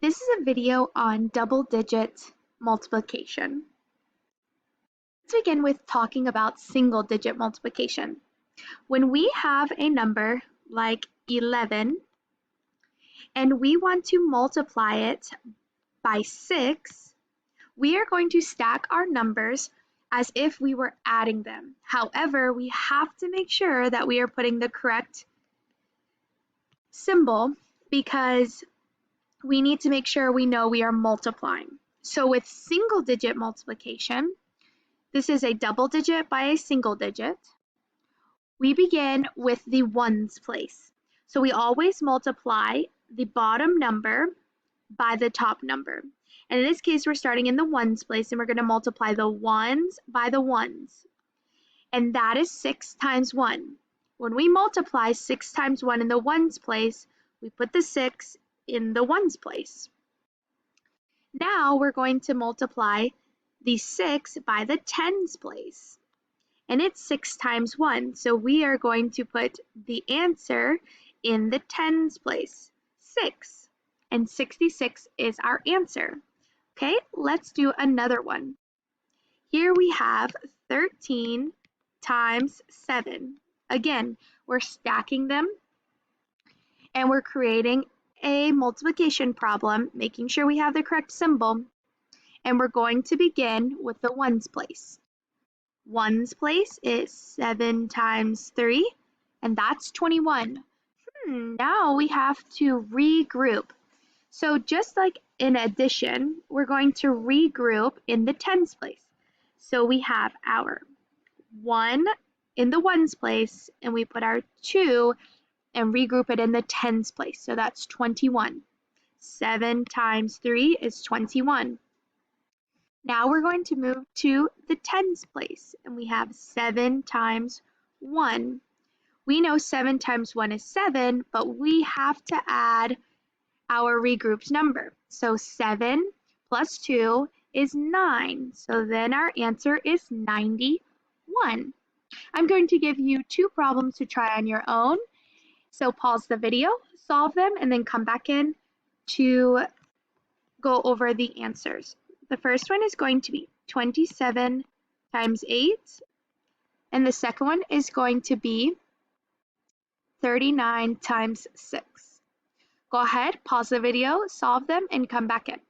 This is a video on double-digit multiplication. Let's begin with talking about single-digit multiplication. When we have a number like 11 and we want to multiply it by 6, we are going to stack our numbers as if we were adding them. However, we have to make sure that we are putting the correct symbol because we need to make sure we know we are multiplying. So with single digit multiplication, this is a double digit by a single digit. We begin with the ones place. So we always multiply the bottom number by the top number. And in this case, we're starting in the ones place and we're going to multiply the ones by the ones. And that is 6 times 1. When we multiply 6 times 1 in the ones place, we put the 6 in the ones place. Now we're going to multiply the 6 by the tens place. And it's 6 times 1, so we are going to put the answer in the tens place, 6. And 66 is our answer. Okay, let's do another one. Here we have 13 times 7. Again, we're stacking them and we're creating a multiplication problem, making sure we have the correct symbol, and we're going to begin with the ones place. Ones place is 7 times 3, and that's 21. Now we have to regroup. So just like in addition, we're going to regroup in the tens place. So we have our 1 in the ones place, and we put our 2 and regroup it in the tens place. So that's 21. 7 times 3 is 21. Now we're going to move to the tens place, and we have 7 times 1. We know 7 times 1 is 7, but we have to add our regrouped number. So 7 plus 2 is 9. So then our answer is 91. I'm going to give you 2 problems to try on your own. So pause the video, solve them, and then come back in to go over the answers. The first one is going to be 27 times 8, and the second one is going to be 39 times 6. Go ahead, pause the video, solve them, and come back in.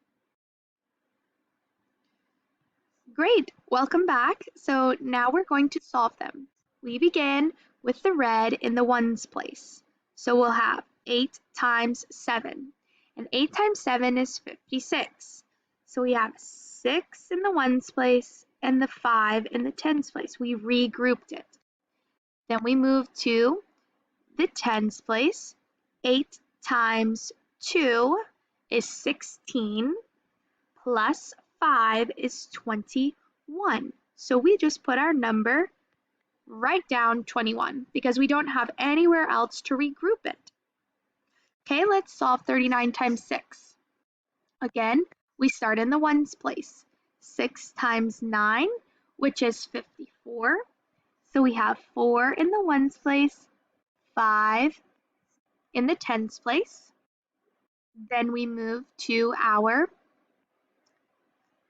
Great, welcome back. So now we're going to solve them. We begin with the red in the ones place. So we'll have 8 times 7, and 8 times 7 is 56. So we have 6 in the ones place and the 5 in the tens place. We regrouped it. Then we move to the tens place. 8 times 2 is 16, plus 5 is 21. So we just put our number right down 21 because we don't have anywhere else to regroup it. Okay, let's solve 39 times 6. Again, we start in the ones place. 6 times 9, which is 54. So we have 4 in the ones place, 5 in the tens place. Then we move to our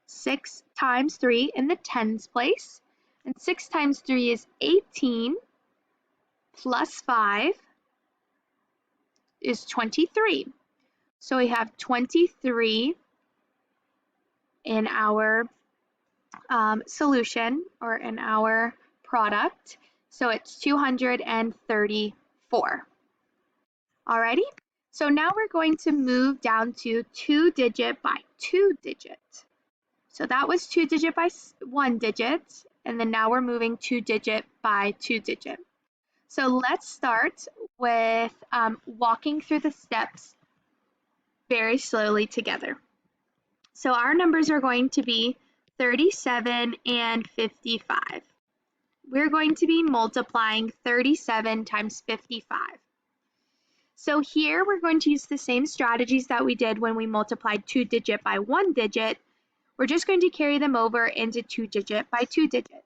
6 times 3 in the tens place. And 6 times 3 is 18, plus 5 is 23. So we have 23 in our solution, or in our product. So it's 234. Alrighty, so now we're going to move down to 2 digit by 2 digit. So that was 2 digit by 1 digit, and then now we're moving 2 digit by 2 digit. So let's start with walking through the steps very slowly together. So our numbers are going to be 37 and 55. We're going to be multiplying 37 times 55. So here we're going to use the same strategies that we did when we multiplied 2 digit by 1 digit. We're just going to carry them over into 2 digit by 2 digit.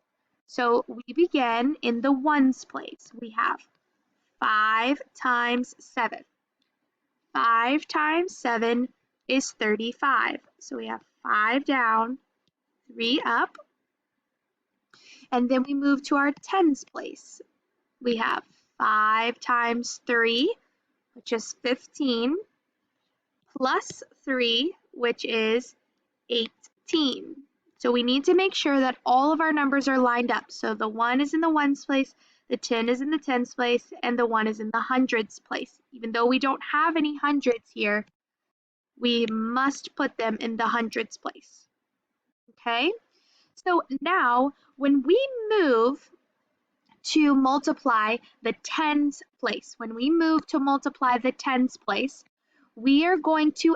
So we begin in the ones place. We have 5 times 7. 5 times 7 is 35. So we have 5 down, 3 up, and then we move to our tens place. We have 5 times 3, which is 15, plus 3, which is 18. So we need to make sure that all of our numbers are lined up. So the 1 is in the ones place, the 10 is in the tens place, and the 1 is in the hundreds place. Even though we don't have any hundreds here, we must put them in the hundreds place. Okay? So now when we move to multiply the tens place, we are going to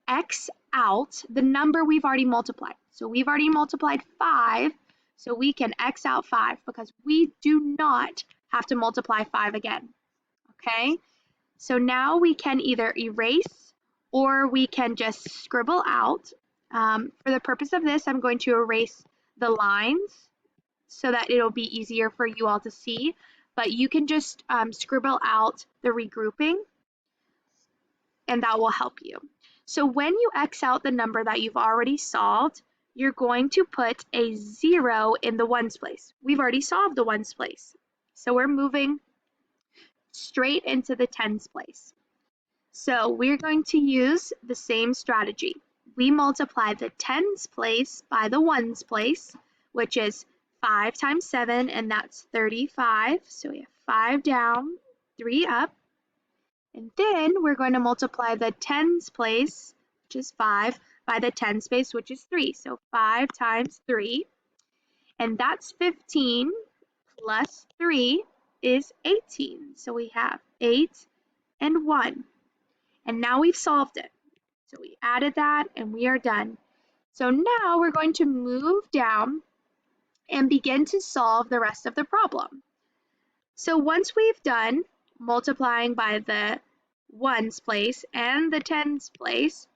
X out the number we've already multiplied. So we've already multiplied 5, so we can X out 5 because we do not have to multiply 5 again. Okay? So now we can either erase or we can just scribble out. For the purpose of this, I'm going to erase the lines so that it'll be easier for you all to see, but you can just scribble out the regrouping and that will help you. So when you X out the number that you've already solved, you're going to put a 0 in the ones place. We've already solved the ones place, so we're moving straight into the tens place. So we're going to use the same strategy. We multiply the tens place by the ones place, which is 5 times 7, and that's 35. So we have 5 down, 3 up. And then we're going to multiply the tens place, which is 5, by the tens place, which is 3. So 5 times 3, and that's 15, plus 3 is 18. So we have 8 and 1. And now we've solved it. So we added that and we are done. So now we're going to move down and begin to solve the rest of the problem. So once we've done multiplying by the ones place and the tens place,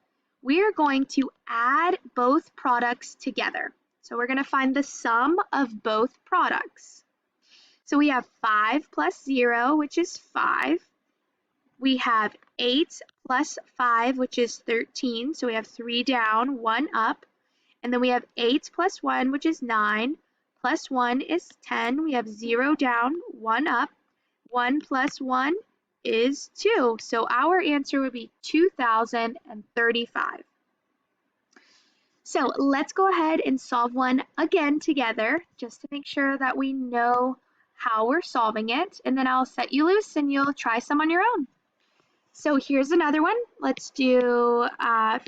we are going to add both products together. So we're going to find the sum of both products. So we have 5 plus 0, which is 5. We have 8 plus 5, which is 13. So we have 3 down, 1 up. And then we have 8 plus 1, which is 9. Plus 1 is 10. We have 0 down, 1 up. 1 plus 1 is 2. So our answer would be 2,035. So let's go ahead and solve one again together just to make sure that we know how we're solving it. And then I'll set you loose and you'll try some on your own. So here's another one. Let's do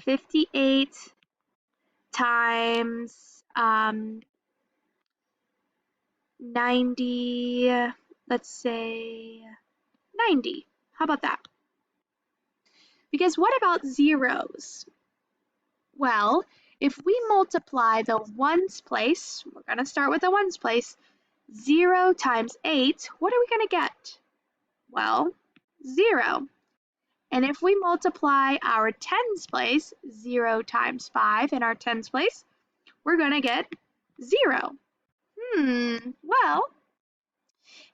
58 times 90, let's say 90. How about that? Because what about zeros? Well, if we multiply the ones place, we're going to start with the ones place, 0 times 8, what are we going to get? Well, 0. And if we multiply our tens place, 0 times 5 in our tens place, we're going to get 0. Well,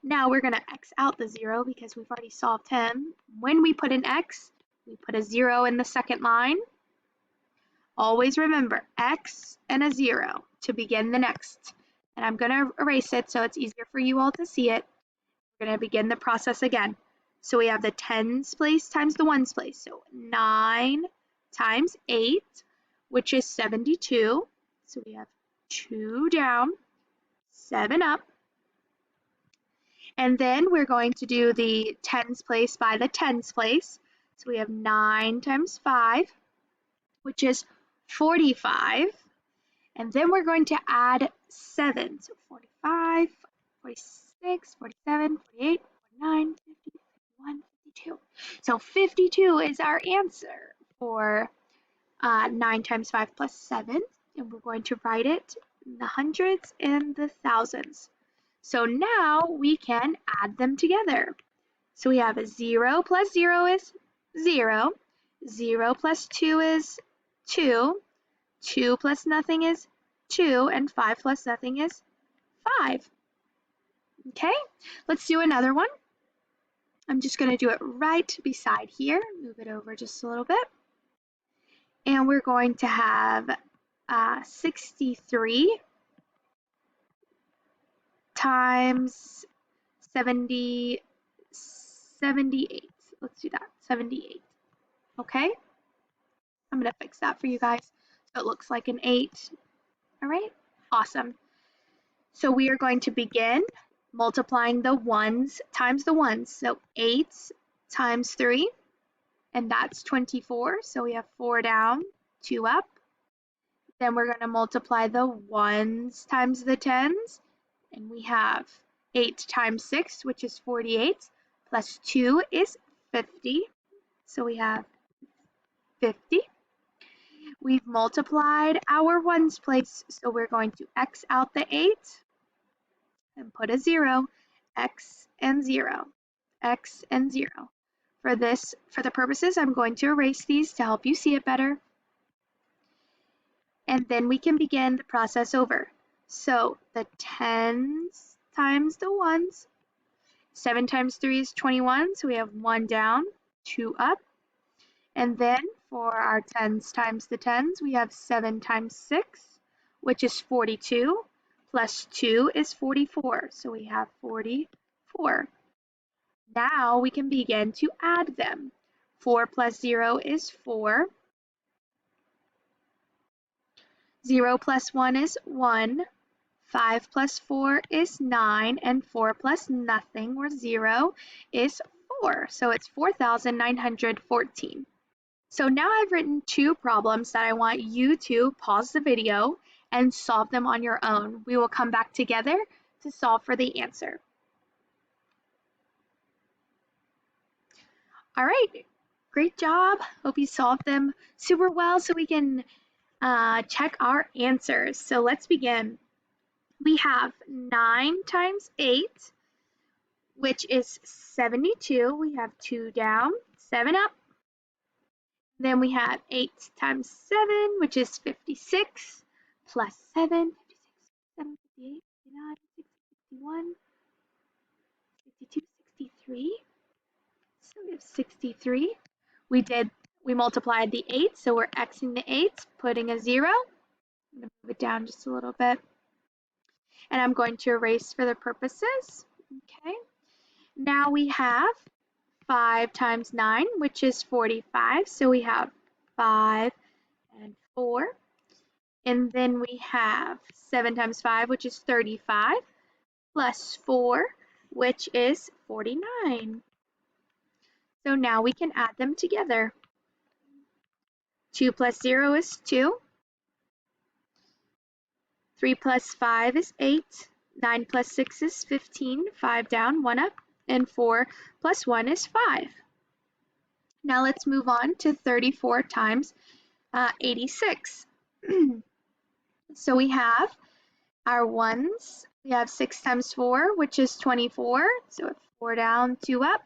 now we're going to X out the 0 because we've already solved 10. When we put an X, we put a 0 in the second line. Always remember X and a 0 to begin the next. And I'm going to erase it so it's easier for you all to see it. We're going to begin the process again. So we have the tens place times the ones place. So 9 times 8, which is 72. So we have 2 down, 7 up. And then we're going to do the tens place by the tens place. So we have 9 times 5, which is 45. And then we're going to add 7. So 45, 46, 47, 48, 49, 50, 51, 52. So 52 is our answer for 9 times 5 plus 7. And we're going to write it in the hundreds and the thousands. So now we can add them together. So we have a 0 plus 0 is 0. 0 plus 2 is 2. 2 plus nothing is 2. And 5 plus nothing is 5. Okay, let's do another one. I'm just going to do it right beside here. Move it over just a little bit. And we're going to have 63 times 78. Let's do that, 78. Okay, I'm gonna fix that for you guys so it looks like an 8. All right, awesome. So we are going to begin multiplying the ones times the ones. So 8 times 3, and that's 24. So we have 4 down, 2 up. Then we're going to multiply the ones times the tens, and we have 8 times 6, which is 48, plus 2 is 50. So we have 50. We've multiplied our ones place, so we're going to X out the 8 and put a 0, X and 0, X and 0. For the purposes, I'm going to erase these to help you see it better. And then we can begin the process over. So the tens times the ones, 7 times 3 is 21, so we have 1 down, 2 up. And then for our tens times the tens, we have 7 times 6, which is 42, plus 2 is 44, so we have 44. Now we can begin to add them. 4 plus 0 is 4. 0 plus 1 is 1. 5 plus 4 is 9, and 4 plus nothing, or 0, is 4. So it's 4,914. So now I've written 2 problems that I want you to pause the video and solve them on your own. We will come back together to solve for the answer. All right, great job. Hope you solved them super well so we can check our answers. So let's begin. We have 9 times 8, which is 72. We have 2 down, 7 up. Then we have 8 times 7, which is 56, plus 7, 56, 7, 58, 59, 60, 61, 62, 63. So we have 63. We multiplied the 8, so we're xing the 8, putting a 0. I'm going to move it down just a little bit. And I'm going to erase for the purposes. Okay. Now we have 5 times 9, which is 45. So we have 5 and 4. And then we have 7 times 5, which is 35, plus 4, which is 49. So now we can add them together. 2 plus 0 is 2. 3 plus 5 is 8. 9 plus 6 is 15. 5 down, 1 up. And 4 plus 1 is 5. Now let's move on to 34 times 86. So we have our ones. We have 6 times 4, which is 24. So 4 down, 2 up.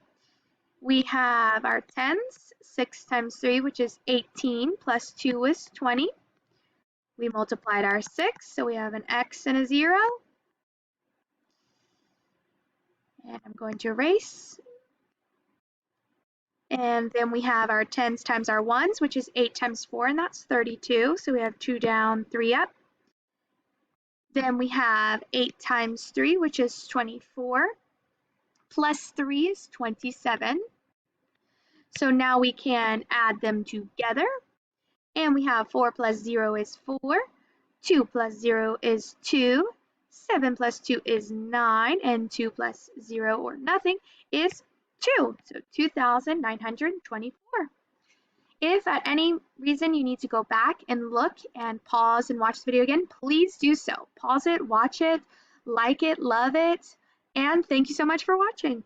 We have our tens. 6 times 3, which is 18, plus 2 is 20. We multiplied our 6, so we have an x and a 0. And I'm going to erase. And then we have our tens times our ones, which is 8 times 4, and that's 32. So we have 2 down, 3 up. Then we have 8 times 3, which is 24, plus 3 is 27. So now we can add them together. And we have 4 plus 0 is 4, 2 plus 0 is 2, 7 plus 2 is 9, and 2 plus 0 or nothing is 2. So 2,924. If at any reason you need to go back and look and pause and watch the video again, please do so. Pause it, watch it, like it, love it, and thank you so much for watching.